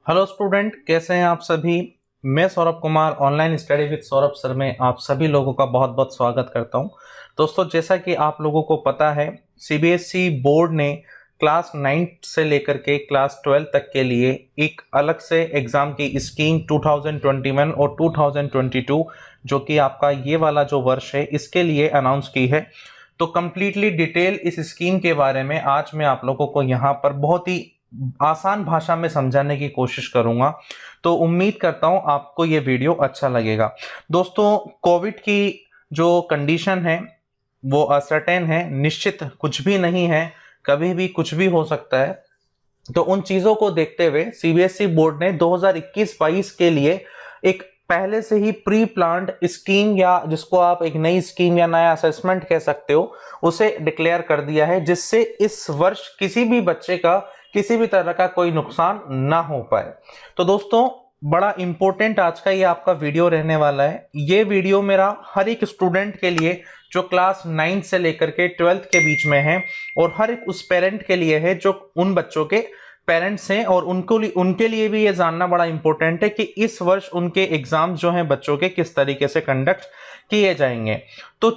Hello student, कैसे हैं आप सभी। मैं Saurabh Kumar online study with Saurabh sir में आप सभी लोगों का बहुत बहुत स्वागत करता हूं। दोस्तों, जैसा कि आप लोगों को पता है, सीबीएसई बोर्ड ने क्लास 9 से लेकर के क्लास 12 तक के लिए एक अलग से एग्ज़ाम की स्कीम 2021 और 2022 जो कि आपका ये वाला जो वर्ष है इसके लिए अनाउंस की है। तो कंप्लीटली डिटेल इस स्कीम के बारे में आज मैं आप लोगों को यहाँ पर बहुत ही आसान भाषा में समझाने की कोशिश करूंगा। तो उम्मीद करता हूं आपको ये वीडियो अच्छा लगेगा। दोस्तों, कोविड की जो कंडीशन है वो असर्टेन है, निश्चित कुछ भी नहीं है, कभी भी कुछ भी हो सकता है। तो उन चीजों को देखते हुए सीबीएसई बोर्ड ने 2021-22 के लिए एक पहले से ही प्री प्लान्ड स्कीम, या जिसको आप एक नई स्कीम या नया असेसमेंट कह सकते हो, उसे डिक्लेयर कर दिया है, जिससे इस वर्ष किसी भी बच्चे का किसी भी तरह का कोई नुकसान ना हो पाए। तो दोस्तों, बड़ा इंपॉर्टेंट आज का ये आपका वीडियो रहने वाला है। ये वीडियो मेरा हर एक स्टूडेंट के लिए जो क्लास 9 से लेकर के 12th के बीच में है, और हर एक उस पेरेंट के लिए है जो उन बच्चों के पेरेंट्स हैं, और उनके लिए भी ये जानना बड़ा इंपॉर्टेंट है कि इस वर्ष उनके एग्जाम जो हैं बच्चों के किस तरीके से कंडक्ट किए जाएंगे। तो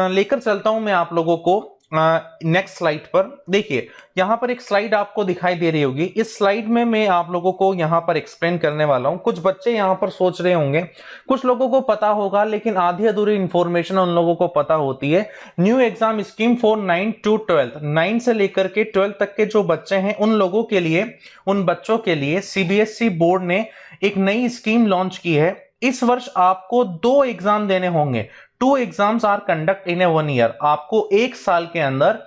लेकर चलता हूं मैं आप लोगों को नेक्स्ट स्लाइड पर। देखिए, यहां पर एक स्लाइड आपको दिखाई दे रही होगी। इस स्लाइड में मैं आप लोगों को यहां पर एक्सप्लेन करने वाला हूं। कुछ बच्चे यहां पर सोच रहे होंगे, कुछ लोगों को पता होगा, लेकिन आधी अधूरी इंफॉर्मेशन उन लोगों को पता होती है। New exam scheme for 9 to 12, 9 से लेकर के 12 तक के जो बच्चे हैं उन लोगों के लिए, उन बच्चों के लिए सीबीएसई बोर्ड ने एक नई स्कीम लॉन्च की है। इस वर्ष आपको 2 एग्जाम देने होंगे। 2 exams are conduct in a 1 year. आपको एक साल के अंदर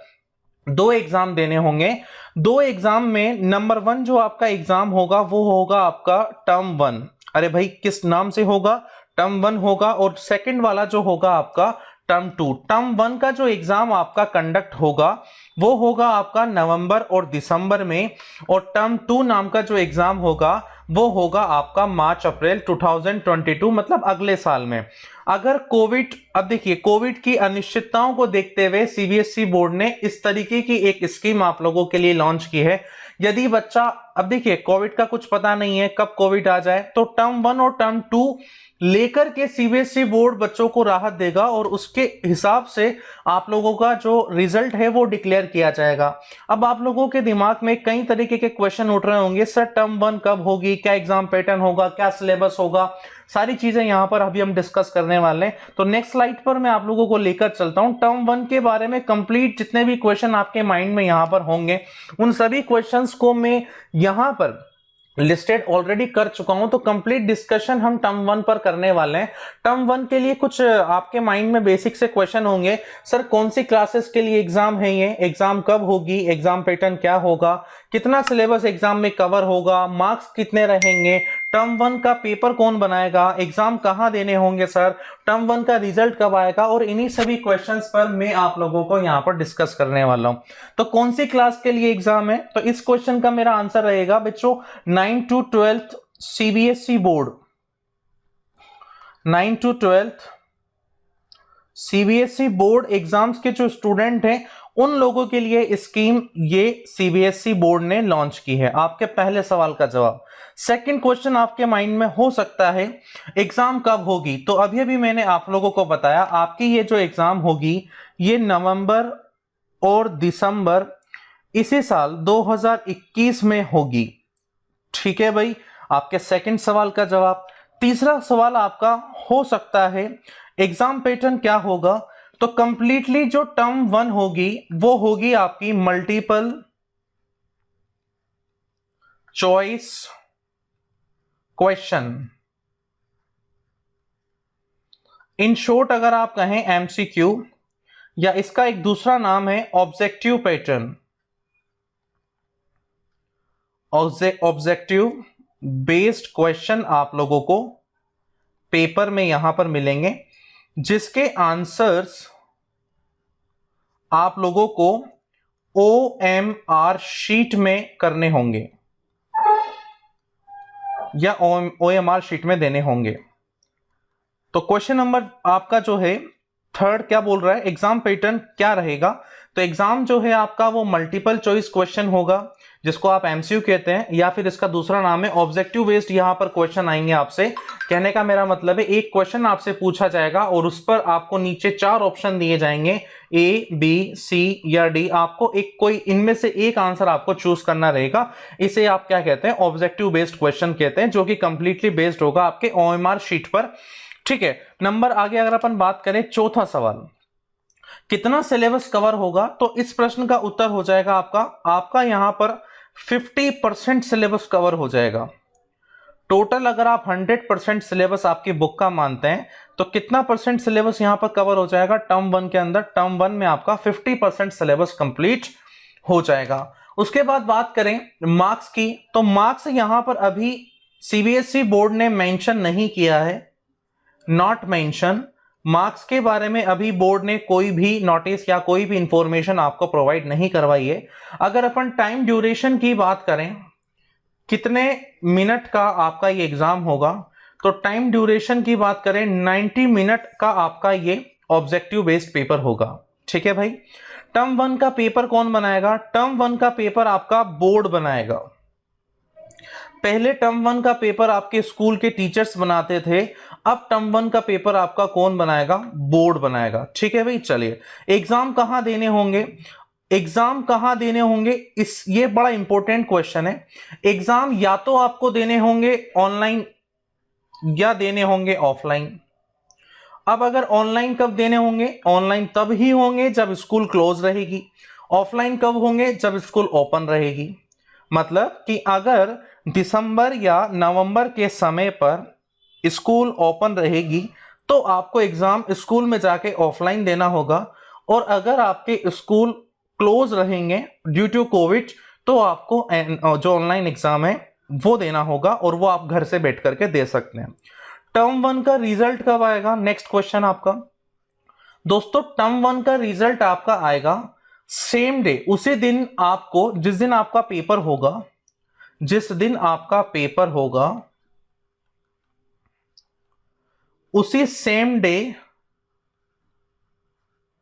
2 एग्जाम देने होंगे। 2 एग्जाम में नंबर 1 जो आपका एग्जाम होगा वो होगा आपका टर्म 1। अरे भाई, किस नाम से होगा? टर्म 1 होगा। और सेकंड वाला जो होगा आपका टर्म 2। टर्म 1 का जो एग्जाम आपका कंडक्ट होगा वो होगा आपका नवंबर और दिसंबर में, और टर्म 2 नाम का जो एग्जाम होगा वो होगा आपका मार्च अप्रैल 2022, मतलब अगले साल में। अगर कोविड, अब देखिए, कोविड की अनिश्चितताओं को देखते हुए सीबीएसई बोर्ड ने इस तरीके की एक स्कीम आप लोगों के लिए लॉन्च की है। यदि बच्चा, अब देखिए, कोविड का कुछ पता नहीं है कब कोविड आ जाए, तो टर्म 1 और टर्म 2 लेकर के सीबीएसई बोर्ड बच्चों को राहत देगा, और उसके हिसाब से आप लोगों का जो रिजल्ट है वो डिक्लेयर किया जाएगा। अब आप लोगों के दिमाग में कई तरीके के क्वेश्चन उठ रहे होंगे, सर टर्म 1 कब होगी, क्या एग्जाम पैटर्न होगा, क्या सिलेबस होगा, सारी चीजें यहां पर अभी हम डिस्कस करने वाले हैं। तो नेक्स्ट स्लाइड पर मैं आप लोगों को लेकर चलता हूं। टर्म 1 के बारे में कंप्लीट जितने भी क्वेश्चन आपके माइंड में यहां पर होंगे, उन सभी क्वेश्चंस को मैं यहां पर लिस्टेड ऑलरेडी कर चुका हूं। तो कंप्लीट डिस्कशन हम टर्म 1 पर करने वाले हैं। टर्म 1 के लिए कुछ आपके माइंड में बेसिक से क्वेश्चन होंगे, सर कौन सी क्लासेस के लिए एग्जाम है, ये एग्जाम कब होगी, एग्जाम पैटर्न क्या होगा, कितना सिलेबस एग्जाम में कवर होगा, मार्क्स कितने रहेंगे, टर्म 1 का पेपर कौन बनाएगा, एग्जाम कहां देने होंगे सर, टर्म 1 का रिजल्ट कब आएगा, और इन्हीं सभी क्वेश्चंस पर मैं आप लोगों को यहां पर डिस्कस करने वाला हूं। तो कौन सी क्लास के लिए एग्जाम है, तो इस क्वेश्चन का मेरा आंसर रहेगा बच्चों 9 to 12 CBSE board, 9 to 12 CBSE board exams के जो स्टूडेंट हैं उन लोगों के लिए स्कीम ये सीबीएसई बोर्ड ने लॉन्च की है। आपके पहले सवाल का जवाब। सेकंड क्वेश्चन आपके माइंड में हो सकता है, एग्जाम कब होगी, तो अभी अभी मैंने आप लोगों को बताया आपकी ये जो एग्जाम होगी ये नवंबर और दिसंबर इसी साल 2021 में होगी। ठीक है भाई, आपके सेकंड सवाल का जवाब। तीसरा सवाल आपका हो सकता है, एग्जाम पैटर्न क्या होगा, तो कंप्लीटली जो टर्म 1 होगी वो होगी आपकी multiple choice question. In short अगर आप कहें एमसीक्यू, या इसका एक दूसरा नाम है objective pattern. Objective based question आप लोगों को पेपर में यहां पर मिलेंगे, जिसके आंसर्स आप लोगों को ओएमआर शीट में करने होंगे, या ओएमआर शीट में देने होंगे। तो क्वेश्चन नंबर आपका जो है थर्ड क्या बोल रहा है, एग्जाम पैटर्न क्या रहेगा, तो एग्जाम जो है आपका वो मल्टीपल चॉइस क्वेश्चन होगा, जिसको आप एमसीक्यू कहते हैं, या फिर इसका दूसरा नाम है ऑब्जेक्टिव बेस्ड। यहां पर क्वेश्चन आएंगे आपसे, कहने का मेरा मतलब है एक क्वेश्चन आपसे पूछा जाएगा और उस पर आपको नीचे 4 ऑप्शन दिए जाएंगे, ए, बी, सी या डी। आपको एक कोई इनमें से एक आंसर आपको चूज करना रहेगा। इसे आप क्या कहते हैं? ऑब्जेक्टिव बेस्ड क्वेश्चन कहते हैं, जो कि कंप्लीटली बेस्ड होगा आपके ओएमआर शीट पर। ठीक है, नंबर आगे अगर अपन बात करें, चौथा सवाल, कितना सिलेबस कवर होगा? तो इस प्रश्न का उत्तर हो जाएगा आपका यहां पर 50% सिलेबस कवर हो जाएगा। टोटल अगर आप 100% सिलेबस आपकी बुक का मानते हैं तो कितना परसेंट सिलेबस यहां पर कवर हो जाएगा? टर्म 1 के अंदर, टर्म 1 में आपका 50% सिलेबस कंप्लीट हो जाएगा। उसके बाद बात करें मार्क्स की, तो मार्क्स यहां पर अभी सीबीएसई बोर्ड ने मेंशन नहीं किया है, नॉट मेंशन। मार्क्स के बारे में अभी बोर्ड ने कोई भी नोटिस या कोई भी इंफॉर्मेशन आपको प्रोवाइड नहीं करवाई है। अगर अपन टाइम ड्यूरेशन की बात करें, कितने मिनट का आपका ये एग्जाम होगा, तो टाइम ड्यूरेशन की बात करें 90 मिनट का आपका ये ऑब्जेक्टिव बेस्ड पेपर होगा। ठीक है भाई। टर्म 1 का पेपर कौन बनाएगा? टर्म 1 का पेपर आपका बोर्ड बनाएगा। पहले टर्म 1 का पेपर आपके स्कूल के टीचर्स बनाते थे, अब टर्म 1 का पेपर आपका कौन बनाएगा? बोर्ड बनाएगा। ठीक है भाई। चलिए, एग्जाम कहां देने होंगे? एग्जाम कहां देने होंगे, ये बड़ा इंपॉर्टेंट क्वेश्चन है। एग्जाम या तो आपको देने होंगे ऑनलाइन या देने होंगे ऑफलाइन। अब अगर ऑनलाइन कब देने होंगे? ऑनलाइन तब ही होंगे जब स्कूल क्लोज रहेगी। ऑफलाइन कब होंगे? जब स्कूल ओपन रहेगी। मतलब कि अगर दिसंबर या नवंबर के समय पर स्कूल ओपन रहेगी तो आपको एग्जाम स्कूल में जाके ऑफलाइन देना होगा, और अगर आपके स्कूल क्लोज रहेंगे ड्यू टू कोविड तो आपको जो ऑनलाइन एग्जाम है वो देना होगा, और वो आप घर से बैठ करके दे सकते हैं। टर्म 1 का रिजल्ट कब आएगा? नेक्स्ट क्वेश्चन आपका दोस्तों, टर्म 1 का रिजल्ट आपका आएगा सेम डे, उसी दिन आपको, जिस दिन आपका पेपर होगा, जिस दिन आपका पेपर होगा उसी सेम डे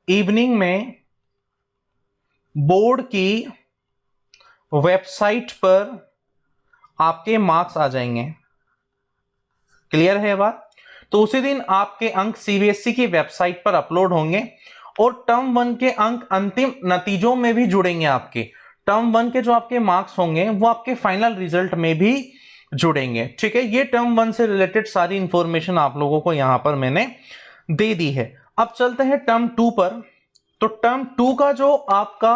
इवनिंग में बोर्ड की वेबसाइट पर आपके मार्क्स आ जाएंगे। क्लियर है बात? तो उसी दिन आपके अंक सीबीएसई की वेबसाइट पर अपलोड होंगे, और टर्म 1 के अंक अंतिम नतीजों में भी जुड़ेंगे। आपके टर्म 1 के जो आपके मार्क्स होंगे वो आपके फाइनल रिजल्ट में भी जुड़ेंगे। ठीक है, ये टर्म 1 से रिलेटेड सारी इंफॉर्मेशन आप लोगों को यहां पर मैंने दे दी है। अब चलते हैं टर्म 2 पर। तो टर्म 2 का जो आपका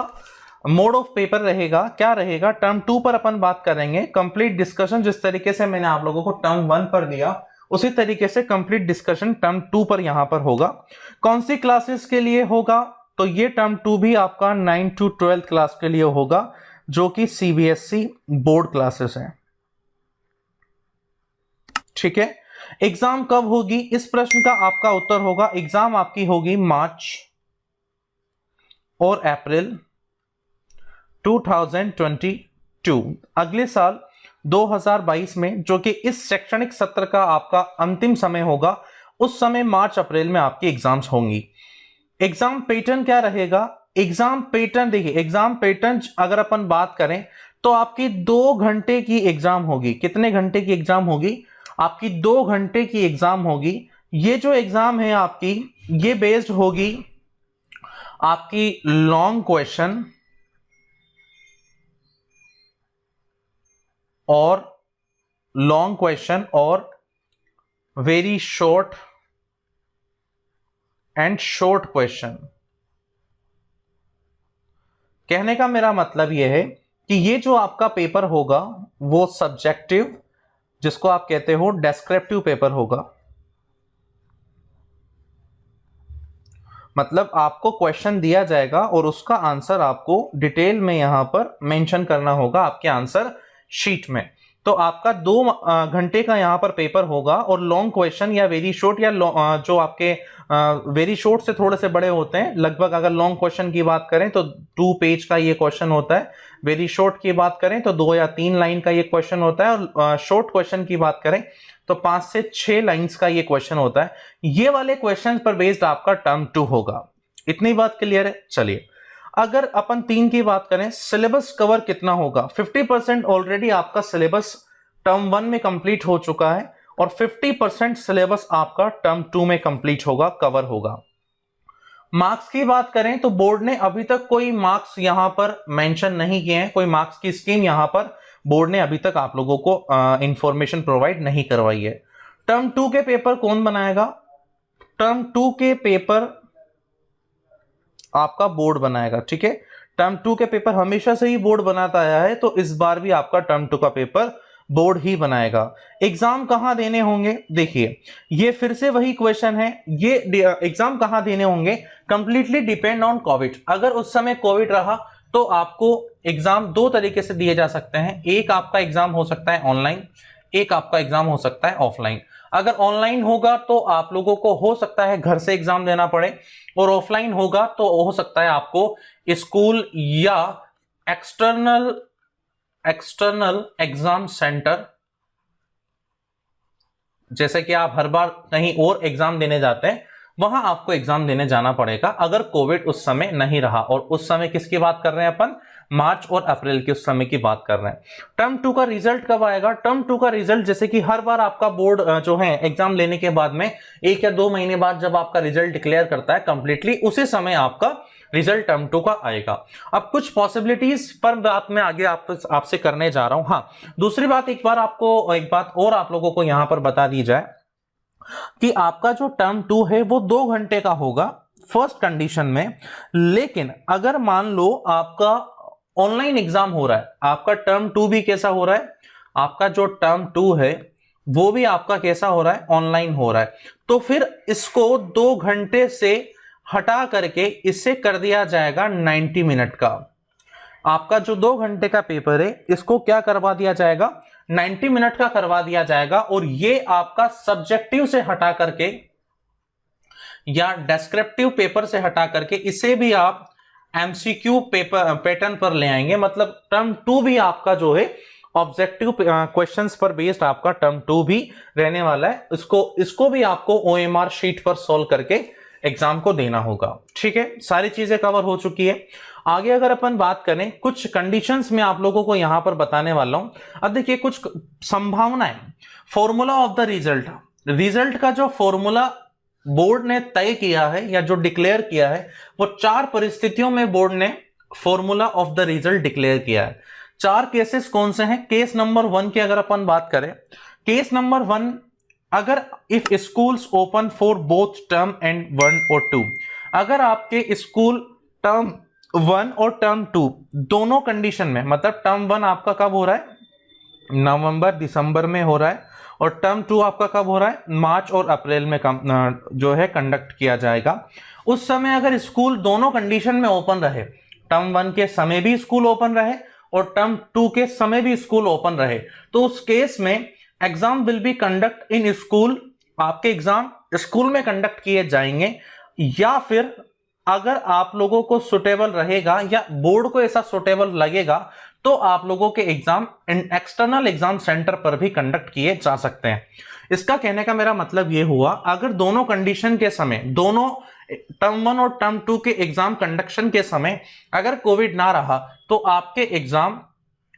मोड ऑफ पेपर रहेगा, क्या रहेगा? टर्म 2 पर अपन बात करेंगे कंप्लीट डिस्कशन, जिस तरीके से मैंने आप लोगों को टर्म 1 पर दिया उसी तरीके से कंप्लीट डिस्कशन टर्म 2 पर यहां पर होगा। कौन सी क्लासेस के लिए होगा? तो ये टर्म 2 भी आपका 9 to 12 क्लास के लिए होगा, जो कि सीबीएसई बोर्ड क्लासेस है। ठीक है, एग्जाम कब होगी? इस प्रश्न का आपका उत्तर होगा, एग्जाम आपकी होगी मार्च और अप्रैल 2022, अगले साल 2022 में, जो कि इस शैक्षणिक सत्र का आपका अंतिम समय होगा। उस समय मार्च अप्रैल में आपकी एग्जाम्स होंगी। एग्जाम पैटर्न क्या रहेगा? एग्जाम पैटर्न देखिए, एग्जाम पैटर्न अगर अपन बात करें तो आपकी 2 घंटे की एग्जाम होगी। कितने घंटे की एग्जाम होगी? आपकी 2 घंटे की एग्जाम होगी। ये जो एग्जाम है आपकी, ये बेस्ड होगी आपकी लॉन्ग क्वेश्चन और very short and short question. कहने का मेरा मतलब यह है कि ये जो आपका पेपर होगा वो सब्जेक्टिव, जिसको आप कहते हो डेस्क्रिप्टिव पेपर होगा। मतलब आपको क्वेश्चन दिया जाएगा और उसका आंसर आपको डिटेल में यहां पर मेंशन करना होगा आपके आंसर शीट में। तो आपका 2 घंटे का यहां पर पेपर होगा, और लॉन्ग क्वेश्चन या वेरी शॉर्ट, या जो आपके वेरी शॉर्ट से थोड़े से बड़े होते हैं, लगभग अगर लॉन्ग क्वेश्चन की बात करें तो 2 पेज का ये क्वेश्चन होता है, वेरी शॉर्ट की बात करें तो 2 या 3 लाइन का ये क्वेश्चन होता है, और शॉर्ट क्वेश्चन की बात करें तो 5 से 6 लाइंस का ये क्वेश्चन होता है। ये वाले क्वेश्चन पर बेस्ड आपका टर्म 2 होगा। इतनी बात क्लियर है? चलिए अगर अपन 3 की बात करें, सिलेबस कवर कितना होगा? 50% ऑलरेडी आपका सिलेबस टर्म 1 में कंप्लीट हो चुका है और 50% सिलेबस आपका टर्म 2 में कंप्लीट होगा, कवर होगा। मार्क्स की बात करें तो बोर्ड ने अभी तक कोई मार्क्स यहां पर मेंशन नहीं किए हैं, कोई मार्क्स की स्कीम यहां पर बोर्ड ने अभी तक आप लोगों को इंफॉर्मेशन प्रोवाइड नहीं करवाई है। टर्म 2 के पेपर कौन बनाएगा? टर्म 2 के पेपर आपका बोर्ड बनाएगा, ठीक है। टर्म 2 के पेपर हमेशा से ही बोर्ड बनाता आया है, तो इस बार भी आपका टर्म 2 का पेपर बोर्ड ही बनाएगा। एग्जाम कहां देने होंगे? देखिए, ये फिर से वही क्वेश्चन है, ये एग्जाम कहां देने होंगे? Completely depend on Covid. अगर उस समय कोविड रहा तो आपको एग्जाम 2 तरीके से दिए जा सकते हैं। एक आपका एग्जाम हो सकता है ऑनलाइन, एक आपका एग्जाम हो सकता है ऑफलाइन। अगर ऑनलाइन होगा तो आप लोगों को हो सकता है घर से एग्जाम देना पड़े, और ऑफलाइन होगा तो हो सकता है आपको स्कूल या एक्सटर्नल एग्जाम सेंटर, जैसे कि आप हर बार कहीं और एग्जाम देने जाते हैं, वहां आपको एग्जाम देने जाना पड़ेगा अगर कोविड उस समय नहीं रहा। और उस समय किसकी बात कर रहे हैं अपन? मार्च और अप्रैल के उस समय की बात कर रहे हैं। टर्म 2 का रिजल्ट कब आएगा? टर्म 2 का रिजल्ट जैसे कि हर बार आपका बोर्ड जो है एग्जाम लेने के बाद में 1 या 2 महीने बाद जब आपका रिजल्ट डिक्लेयर करता है कंप्लीटली, उसी समय आपका रिजल्ट टर्म 2 का आएगा। अब कुछ पॉसिबिलिटीज पर बात मैं आगे आपसे करने जा रहा हूं। हाँ, दूसरी बात, एक बात और आप लोगों को यहां पर बता दी जाए कि आपका जो टर्म 2 है वो 2 घंटे का होगा फर्स्ट कंडीशन में। लेकिन अगर मान लो आपका ऑनलाइन एग्जाम हो रहा है, आपका टर्म 2 भी कैसा हो रहा है? आपका जो टर्म 2 है वो भी आपका कैसा हो रहा है? ऑनलाइन हो रहा है। तो फिर इसको 2 घंटे से हटा करके इससे कर दिया जाएगा 90 मिनट का। आपका जो 2 घंटे का पेपर है इसको क्या करवा दिया जाएगा? 90 मिनट का करवा दिया जाएगा। और ये आपका सब्जेक्टिव से हटा करके या डेस्क्रिप्टिव पेपर से हटा करके इसे भी आप एमसीक्यू पेपर पैटर्न पर ले आएंगे। मतलब टर्म 2 भी आपका जो है ऑब्जेक्टिव क्वेश्चंस पर बेस्ड आपका टर्म 2 भी रहने वाला है। इसको भी आपको ओएमआर शीट पर सॉल्व करके एग्जाम को देना होगा, ठीक है। सारी चीजें कवर हो चुकी है। आगे अगर अपन बात करें, कुछ कंडीशंस में आप लोगों को यहां पर बताने वाला हूं। अब देखिए, कुछ संभावनाएं, फॉर्मूला ऑफ द रिजल्ट का जो फॉर्मूला बोर्ड ने तय किया है या जो डिक्लेयर किया है, वो 4 परिस्थितियों में बोर्ड ने formula of the result declare किया है। 4 केसेस कौन से हैं? केस नंबर 1 की अगर अपन बात करें, केस नंबर 1, अगर if schools open for both term and 1 और 2, अगर आपके स्कूल टर्म 1 और टर्म 2 दोनों कंडीशन में, मतलब टर्म 1 आपका कब हो रहा है? नवंबर दिसंबर में हो रहा है, और टर्म 2 आपका कब हो रहा है? मार्च और अप्रैल में जो है कंडक्ट किया जाएगा। उस समय अगर स्कूल दोनों कंडीशन में ओपन रहे, टर्म 1 के समय भी स्कूल ओपन रहे और टर्म 2 के समय भी स्कूल ओपन रहे, तो उस केस में exam will be conduct in school. आपके एग्जाम स्कूल में कंडक्ट किए जाएंगे, या फिर अगर आप लोगों को सुटेबल रहेगा या बोर्ड को ऐसा सुटेबल लगेगा तो आप लोगों के एग्जाम एक्सटर्नल एग्जाम सेंटर पर भी कंडक्ट किए जा सकते हैं। इसका कहने का मेरा मतलब यह हुआ, अगर दोनों कंडीशन के समय, दोनों टर्म 1 और टर्म 2 के एग्जाम कंडक्शन के समय अगर कोविड ना रहा तो आपके एग्जाम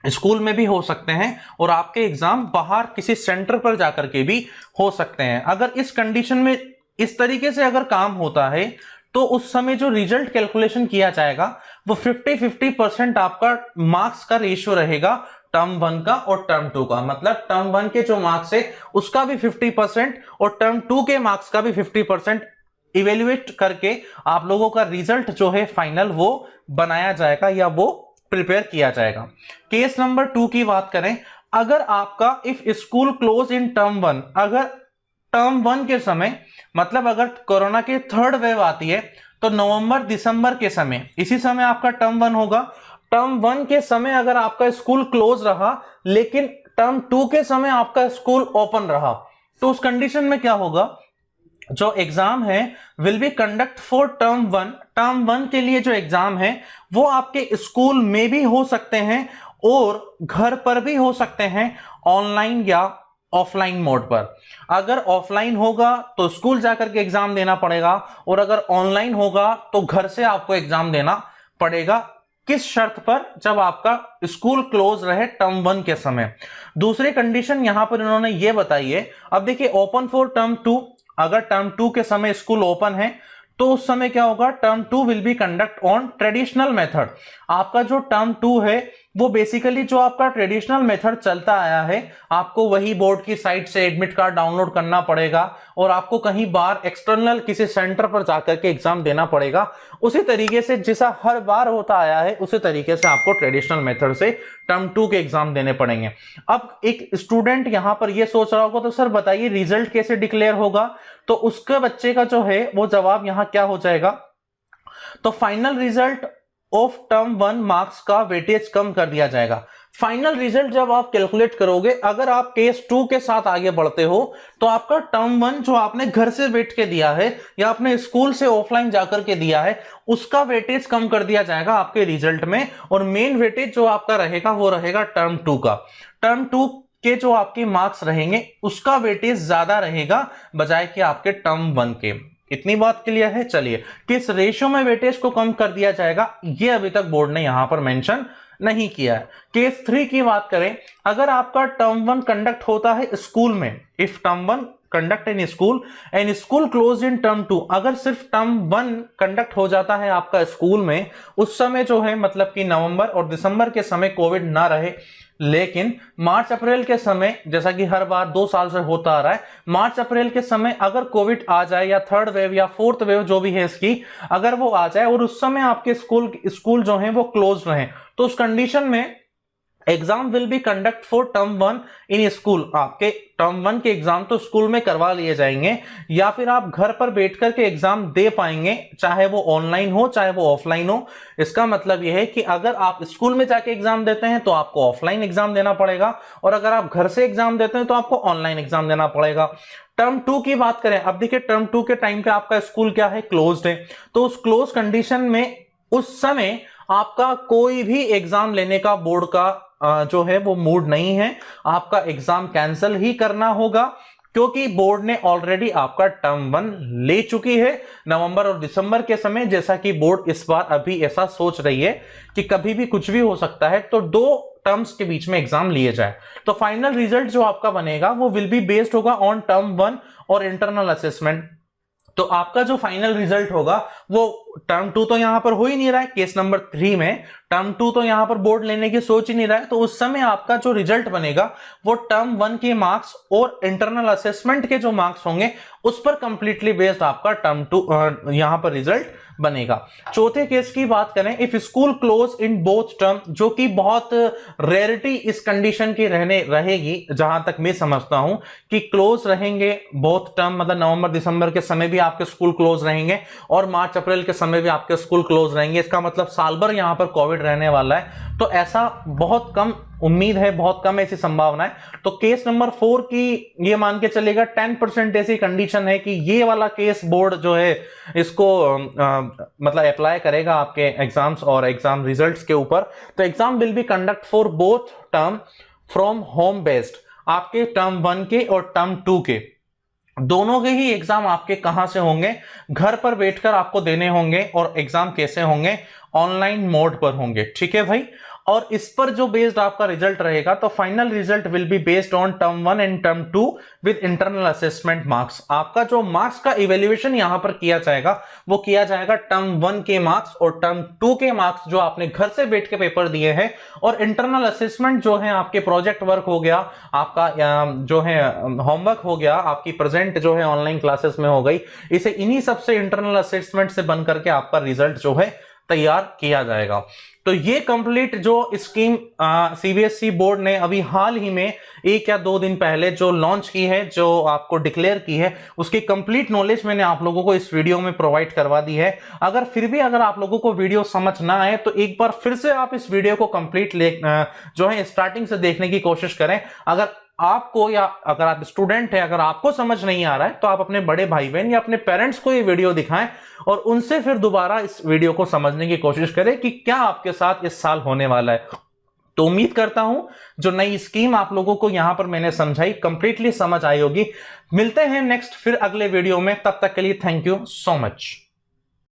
स्कूल में भी हो सकते हैं और आपके एग्जाम बाहर किसी सेंटर पर जाकर के भी हो सकते हैं। अगर इस कंडीशन में इस तरीके से अगर काम होता है तो उस समय जो रिजल्ट कैलकुलेशन किया जाएगा वो 50-50% आपका मार्क्स का रेशियो रहेगा टर्म 1 का और टर्म 2 का। मतलब टर्म 1 के जो मार्क्स है उसका भी 50% और टर्म 2 के मार्क्स का भी 50% इवेल्युएट करके आप लोगों का रिजल्ट जो है फाइनल वो बनाया जाएगा या वो प्रिपेयर किया जाएगा। केस नंबर 2 की बात करें, अगर आपका if school close in term 1, अगर टर्म 1 के समय, मतलब अगर कोरोना की 3rd वेव आती है तो नवंबर दिसंबर के समय, इसी समय आपका टर्म 1 होगा। टर्म 1 के समय अगर आपका स्कूल क्लोज रहा लेकिन टर्म 2 के समय आपका स्कूल ओपन रहा, तो उस कंडीशन में क्या होगा? जो एग्जाम है will be conduct for term 1। Term 1 के लिए जो एग्जाम है वो आपके स्कूल में भी हो सकते हैं और घर पर भी हो सकते हैं, ऑनलाइन या ऑफलाइन मोड पर। अगर ऑफलाइन होगा तो स्कूल जाकर के एग्जाम देना पड़ेगा और अगर ऑनलाइन होगा तो घर से आपको एग्जाम देना पड़ेगा। किस शर्त पर? जब आपका स्कूल क्लोज रहे टर्म 1 के समय। दूसरी कंडीशन यहां पर इन्होंने ये बताई है, अब देखिए ओपन फॉर टर्म 2, अगर टर्म 2 के समय स्कूल ओपन है तो उस समय क्या होगा, term 2 will be conduct on traditional method. आपका जो टर्म 2 है वो बेसिकली जो आपका ट्रेडिशनल मेथड चलता आया है, आपको वही बोर्ड की साइट से एडमिट कार्ड डाउनलोड करना पड़ेगा और आपको कहीं बाहर एक्सटर्नल किसी सेंटर पर जाकर के एग्जाम देना पड़ेगा। उसी तरीके से जैसा हर बार होता आया है उसी तरीके से आपको ट्रेडिशनल मेथड से टर्म 2 के एग्जाम देने पड़ेंगे। अब एक स्टूडेंट यहां पर यह सोच रहा होगा तो सर बताइए रिजल्ट कैसे डिक्लेयर होगा, तो उसके बच्चे का जो है वो जवाब यहां क्या हो जाएगा, तो final result of term 1 marks का वेटेज कम कर दिया जाएगा। फाइनल रिजल्ट जब आप कैलकुलेट करोगे, अगर आप केस 2 के साथ आगे बढ़ते हो तो आपका टर्म 1 जो आपने घर से बैठ के दिया है या अपने स्कूल से ऑफलाइन जाकर के दिया है उसका वेटेज कम कर दिया जाएगा आपके रिजल्ट में, और मेन वेटेज जो आपका रहेगा वो रहेगा टर्म 2 का। टर्म 2 के जो आपके मार्क्स रहेंगे उसका वेटेज ज्यादा रहेगा बजाय कि आपके टर्म 1 के। इतनी बात क्लियर है। चलिए किस रेशियो में वेटेज को कम कर दिया जाएगा ये अभी तक बोर्ड ने यहां पर मेंशन नहीं किया है। केस 3 की बात करें, अगर आपका टर्म 1 कंडक्ट होता है स्कूल में, if term 1 conduct in school and school close in term 2, अगर सिर्फ टर्म 1 कंडक्ट हो जाता है आपका स्कूल में, उस समय जो है मतलब कि नवंबर और दिसंबर के समय कोविड ना रहे, लेकिन मार्च अप्रैल के समय जैसा कि हर बार 2 साल से होता आ रहा है, मार्च अप्रैल के समय अगर कोविड आ जाए या थर्ड वेव या फोर्थ वेव जो भी है इसकी, अगर वो आ जाए और उस समय आपके स्कूल जो है वो क्लोज रहे, तो उस कंडीशन में exam will be conduct for term 1 in school. आपके टर्म 1 के एग्जाम तो स्कूल में करवा लिए जाएंगे या फिर आप घर पर बैठ कर के एग्जाम दे पाएंगे, चाहे वो ऑनलाइन हो चाहे वो ऑफलाइन हो। इसका मतलब यह है कि अगर आप स्कूल में जाके एग्जाम देते हैं तो आपको ऑफलाइन एग्जाम देना पड़ेगा, और अगर आप घर से एग्जाम देते हैं तो आपको ऑनलाइन एग्जाम देना पड़ेगा। टर्म 2 की बात करें, अब देखिए टर्म 2 के टाइम पे आपका स्कूल क्या है, क्लोज्ड है, तो उस क्लोज कंडीशन में उस समय आपका कोई भी एग्जाम लेने का बोर्ड का जो है वो मूड नहीं है, आपका एग्जाम कैंसिल ही करना होगा, क्योंकि बोर्ड ने ऑलरेडी आपका टर्म 1 ले चुकी है नवंबर और दिसंबर के समय। जैसा कि बोर्ड इस बार अभी ऐसा सोच रही है कि कभी भी कुछ भी हो सकता है, तो 2 टर्म्स के बीच में एग्जाम लिए जाए, तो फाइनल रिजल्ट जो आपका बनेगा वो विल बी बेस्ड होगा ऑन टर्म 1 और इंटरनल असेसमेंट। तो आपका जो फाइनल रिजल्ट होगा वो टर्म 2 तो यहां पर हो ही नहीं रहा है, केस नंबर 3 में टर्म 2 तो यहां पर बोर्ड लेने की सोच ही नहीं रहा है, तो उस समय आपका जो रिजल्ट बनेगा वो टर्म 1 के मार्क्स और इंटरनल असेसमेंट के जो मार्क्स होंगे उस पर कंप्लीटली बेस्ड आपका टर्म 2 यहां पर रिजल्ट बनेगा। चौथे केस की बात करें, if school close in both term, जो कि बहुत रेयरिटी इस कंडीशन की रहेगी, जहां तक मैं समझता हूं कि क्लोज रहेंगे बोथ टर्म, मतलब नवंबर दिसंबर के समय भी आपके स्कूल क्लोज रहेंगे और मार्च अप्रैल के समय भी आपके स्कूल क्लोज रहेंगे। इसका मतलब साल भर यहां पर कोविड रहने वाला है, तो ऐसा बहुत कम उम्मीद है, बहुत कम ऐसी संभावना है। तो केस नंबर 4 की ये मान के चलेगा 10% ऐसी कंडीशन है कि ये वाला केस बोर्ड जो है इसको मतलब अप्लाई करेगा आपके एग्जाम्स और एग्जाम रिजल्ट्स के ऊपर। तो exam will be conduct for both term from home based, आपके टर्म 1 के और टर्म 2 के दोनों के ही एग्जाम आपके कहां से होंगे, घर पर बैठकर आपको देने होंगे, और एग्जाम कैसे होंगे, ऑनलाइन मोड पर होंगे। ठीक है भाई, और इस पर जो बेस्ड आपका रिजल्ट रहेगा, तो final result will be based on term 1 and term 2 with internal assessment marks. आपका जो मार्क्स का इवेल्युएशन यहां पर किया जाएगा वो किया जाएगा टर्म 1 के मार्क्स और टर्म 2 के मार्क्स जो आपने घर से बैठ के पेपर दिए हैं, और इंटरनल असेसमेंट जो है आपके प्रोजेक्ट वर्क हो गया, आपका जो है होमवर्क हो गया, आपकी प्रेजेंट जो है ऑनलाइन क्लासेस में हो गई, इसे इन्हीं सबसे इंटरनल असेसमेंट से बन करके आपका रिजल्ट जो है तैयार किया जाएगा। तो ये कंप्लीट जो स्कीम सीबीएसई बोर्ड ने अभी हाल ही में 1 या 2 दिन पहले जो लॉन्च की है, जो आपको डिक्लेयर की है, उसकी कंप्लीट नॉलेज मैंने आप लोगों को इस वीडियो में प्रोवाइड करवा दी है। अगर फिर भी अगर आप लोगों को वीडियो समझ ना आए तो एक बार फिर से आप इस वीडियो को कंप्लीट जो है स्टार्टिंग से देखने की कोशिश करें। अगर आपको, या अगर आप स्टूडेंट हैं, अगर आपको समझ नहीं आ रहा है तो आप अपने बड़े भाई बहन या अपने पेरेंट्स को ये वीडियो दिखाएं और उनसे फिर दोबारा इस वीडियो को समझने की कोशिश करें कि क्या आपके साथ इस साल होने वाला है। तो उम्मीद करता हूं जो नई स्कीम आप लोगों को यहां पर मैंने समझाई कंप्लीटली समझ आई होगी। मिलते हैं नेक्स्ट फिर अगले वीडियो में, तब तक के लिए थैंक यू सो मच।